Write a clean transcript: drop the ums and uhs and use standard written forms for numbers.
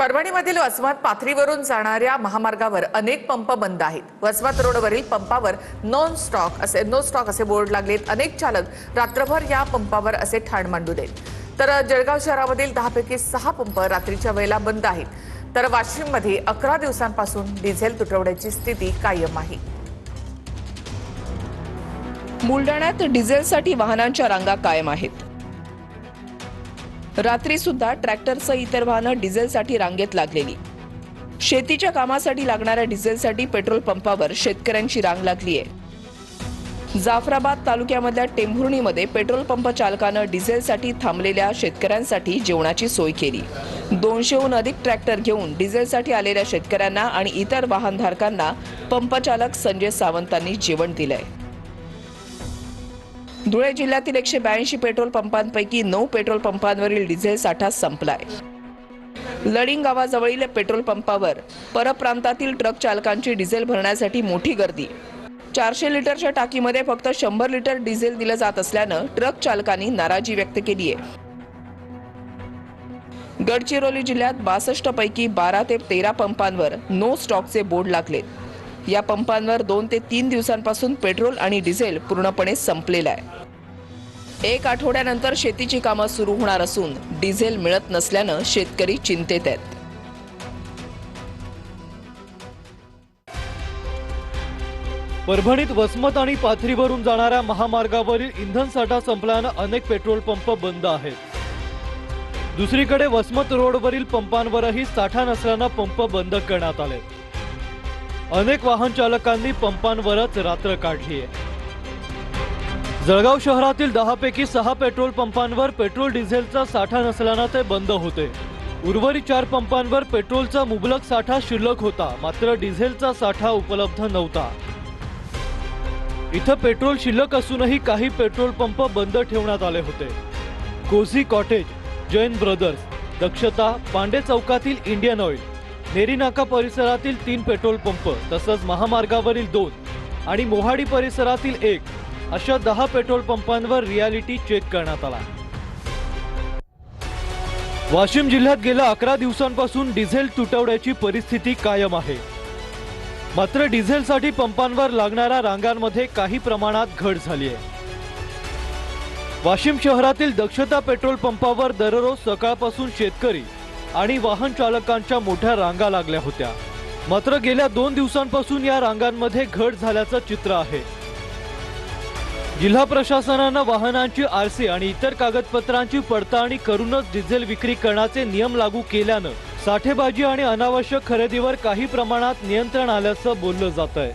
परभणीमधील वसमत पाथरीवरून जाणाऱ्या महामार्गावर अनेक पंप बंद आहेत। वसमत रोडवरील पंपावर नो स्टॉक असे बोर्ड लागलेत। अनेक चालक रात्रभर या पंपावर असे ठाण मांडून आहेत। तर जळगाव शहरामधील 10 पैकी 6 पंप रात्रीच्या वेळेला बंद आहेत। तर वाशिममध्ये 11 दिवसांपासून डिझेल तुटवड्याची स्थिती कायम आहे। बुलढाण्यात डिझेलसाठी वाहनांच्या रांगा कायम आहेत। रात्री सुद्धा ट्रॅक्टरसह इतर वाहनं डिझेलसाठी रांगेत लागलेली। शेतीच्या कामासाठी लागणाऱ्या डिझेलसाठी पेट्रोल पंपावर शेतकऱ्यांची रांग लागली आहे। जाफराबाद तालुक्यामधल्या टेंभुर्णीमध्ये पेट्रोल पंप चालकानं डिझेलसाठी थांबलेल्या शेतकऱ्यांसाठी जेवणाची सोय केली। 200हून अधिक ट्रॅक्टर घेऊन डिझेलसाठी आलेल्या शेतकऱ्यांना आणि इतर वाहनधारकांना पंपचालक संजय सावंतांनी जेवण दिलंय। धुळे जिल्ह्यातील 182 पेट्रोल पंपांपैकी 9 पेट्रोल पंपांवरील डिझेल साठा संपलाय। लडिंग गावाजवळील पेट्रोल पंपावर परप्रांतातील ट्रक चालकांची डिझेल भरण्यासाठी मोठी गर्दी। 400 लिटरच्या टाकीमध्ये फक्त 100 लिटर डिझेल दिलं जात असल्यानं ट्रक चालकांनी नाराजी व्यक्त केली आहे। गडचिरोली जिल्ह्यात 62 पैकी 12 ते 13 पंपांवर नो स्टॉकचे बोर्ड लागलेत। या पंपांवर 2 ते 3 दिवसांपासून पेट्रोल आणि डिझेल पूर्णपणे संपलेलं आहे। 1 आठवड्यानंतर शेतीची कामं सुरू होणार असून डिझेल मिळत नसल्यानं शेतकरी चिंतेत आहेत। परभणीत वसमत आणि पाथरीवरून जाणाऱ्या महामार्गावरील इंधन साठा संपल्यानं अनेक पेट्रोल पंप बंद आहेत। दुसरीकडे वसमत रोडवरील पंपांवरही साठा नसल्यानं पंप बंद करण्यात आले। अनेक वाहन चालकांनी पंपांवरच रात्र काढली आहे। जळगाव शहरातील 10 पैकी 6 पेट्रोल पंपांवर पेट्रोल डिझेलचा साठा नसल्यानं ते बंद होते। उर्वरित 4 पंपांवर पेट्रोलचा मुबलक साठा शिल्लक होता, मात्र डिझेलचा साठा उपलब्ध नव्हता। इथं पेट्रोल शिल्लक असूनही काही पेट्रोल पंप बंद ठेवण्यात आले होते। कोझी कॉटेज, जैन ब्रदर्स, दक्षता, पांडे चौकातील इंडियन ऑइल, नेरी नाका परिसरातील 3 पेट्रोल पंप तसंच महामार्गावरील 2 आणि मोहाडी परिसरातील 1 अशा 10 पेट्रोल पंपांवर रियालिटी चेक करण्यात आला। वाशिम जिल्ह्यात गेल्या 11 दिवसांपासून डिझेल तुटवड्याची परिस्थिती कायम आहे। मात्र डिझेलसाठी पंपांवर लागणाऱ्या रांगांमध्ये काही प्रमाणात घट झाली आहे। वाशिम शहरातील दक्षता पेट्रोल पंपावर दररोज सकाळपासून शेतकरी आणि वाहन चालकांच्या मोठ्या रांगा लागल्या होत्या। मात्र गेल्या 2 दिवसांपासून या रांगांमध्ये घट झाल्याचं चित्र आहे। जिल्हा प्रशासनानं वाहनांची आरसी आणि इतर कागदपत्रांची पडताळणी करूनच डिझेल विक्री करण्याचे नियम लागू केल्यानं साठेबाजी आणि अनावश्यक खरेदीवर काही प्रमाणात नियंत्रण आल्याचं बोललं जात आहे।